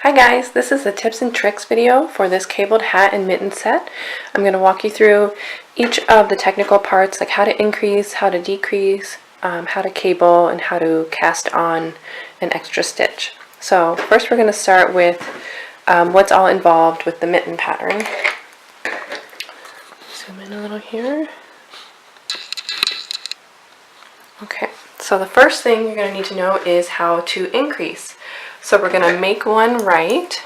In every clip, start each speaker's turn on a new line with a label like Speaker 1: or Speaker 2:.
Speaker 1: Hi guys, this is the tips and tricks video for this cabled hat and mitten set. I'm going to walk you through each of the technical parts, like how to increase, how to decrease, how to cable, and how to cast on an extra stitch. So first we're going to start with what's all involved with the mitten pattern. Zoom in a little here. Okay, so the first thing you're going to need to know is how to increase. So we're going to make one right.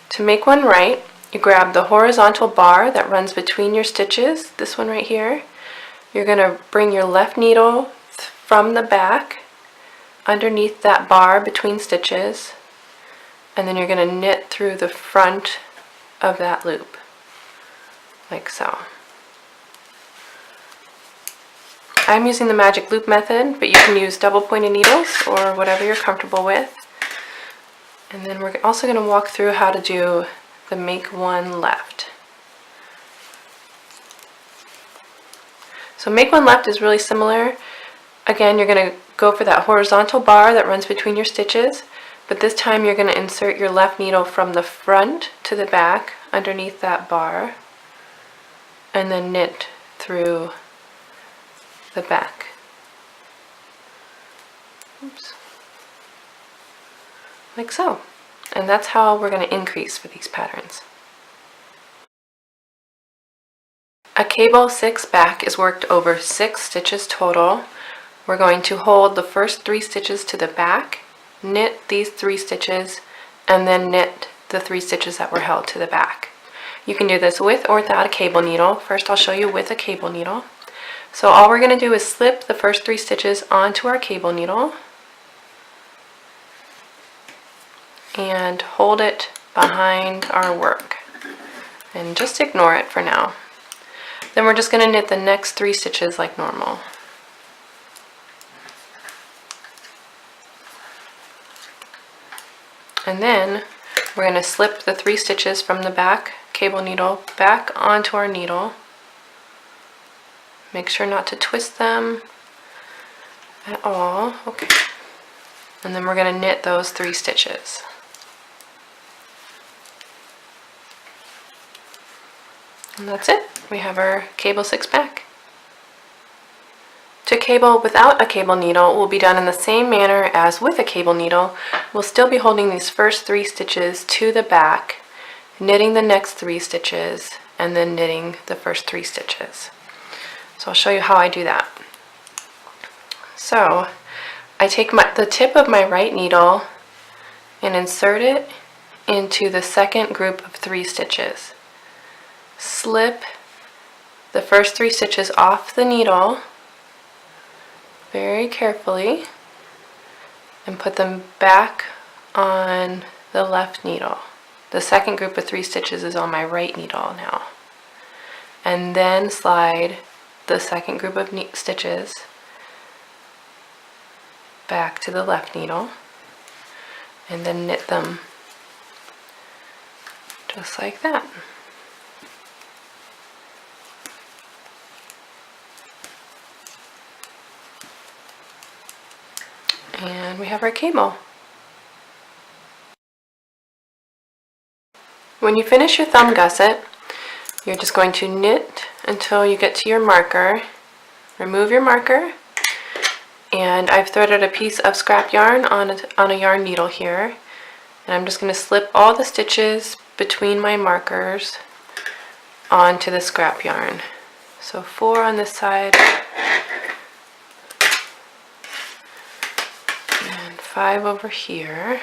Speaker 1: To make one right, you grab the horizontal bar that runs between your stitches, this one right here. You're going to bring your left needle from the back underneath that bar between stitches, and then you're going to knit through the front of that loop, like so. I'm using the magic loop method, but you can use double pointed needles or whatever you're comfortable with. And then we're also going to walk through how to do the make one left. So make one left is really similar. Again, you're going to go for that horizontal bar that runs between your stitches, but this time you're going to insert your left needle from the front to the back underneath that bar, and then knit through the back. Oops. Like so. And that's how we're going to increase for these patterns. A cable 6 back is worked over 6 stitches total. We're going to hold the first 3 stitches to the back, knit these 3 stitches, and then knit the 3 stitches that were held to the back. You can do this with or without a cable needle. First I'll show you with a cable needle. So all we're going to do is slip the first 3 stitches onto our cable needle and hold it behind our work, and just ignore it for now. Then we're just going to knit the next 3 stitches like normal. And then we're going to slip the 3 stitches from the back cable needle back onto our needle. Make sure not to twist them at all. Okay. And then we're going to knit those 3 stitches. And that's it. We have our cable 6 back. To cable without a cable needle will be done in the same manner as with a cable needle. We'll still be holding these first 3 stitches to the back, knitting the next 3 stitches, and then knitting the first 3 stitches. So I'll show you how I do that. So I take the tip of my right needle and insert it into the second group of 3 stitches. Slip the first 3 stitches off the needle very carefully and put them back on the left needle. The second group of 3 stitches is on my right needle now. And then slide the second group of stitches back to the left needle, and then knit them just like that. And we have our cable. When you finish your thumb gusset, you're just going to knit until you get to your marker. Remove your marker, and I've threaded a piece of scrap yarn on a yarn needle here, and I'm just going to slip all the stitches between my markers onto the scrap yarn. So 4 on this side and 5 over here.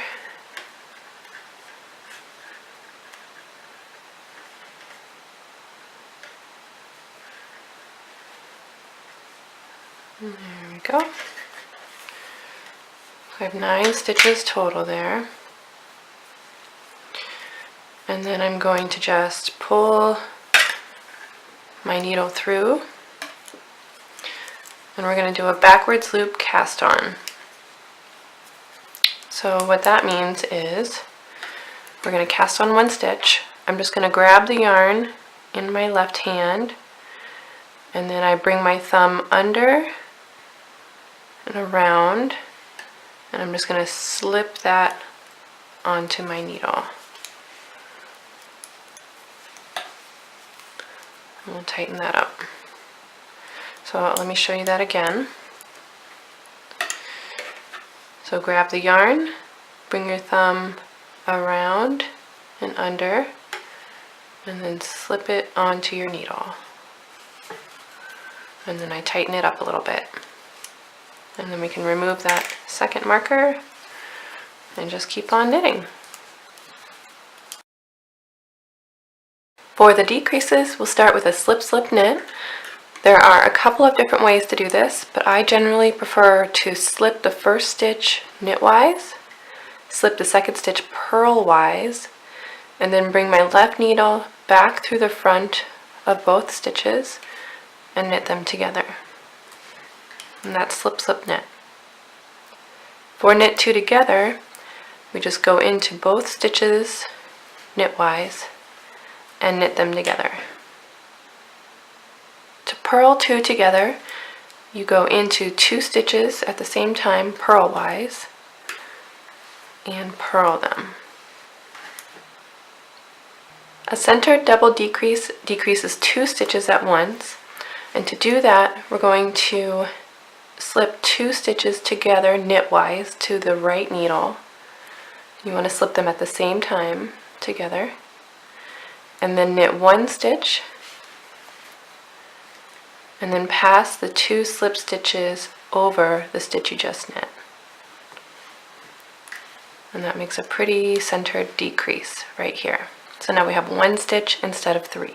Speaker 1: There we go. I have 9 stitches total there. And then I'm going to just pull my needle through, and we're going to do a backwards loop cast on. So what that means is we're going to cast on 1 stitch. I'm just going to grab the yarn in my left hand, and then I bring my thumb under and around, And I'm just going to slip that onto my needle. And we'll tighten that up. So let me show you that again. So grab the yarn, bring your thumb around and under, and then slip it onto your needle. And then I tighten it up a little bit. And then we can remove that second marker and just keep on knitting. For the decreases, we'll start with a slip slip knit. There are a couple of different ways to do this, but I generally prefer to slip the first stitch knitwise, slip the second stitch purlwise, and then bring my left needle back through the front of both stitches and knit them together. And that's slip slip knit. For knit two together, we just go into both stitches knitwise and knit them together. To purl two together, you go into two stitches at the same time purlwise and purl them. A centered double decrease decreases two stitches at once, and to do that we're going to slip two stitches together knitwise to the right needle. You want to slip them at the same time together, and then knit one stitch, and then pass the two slip stitches over the stitch you just knit. And that makes a pretty centered decrease right here. So now we have one stitch instead of three.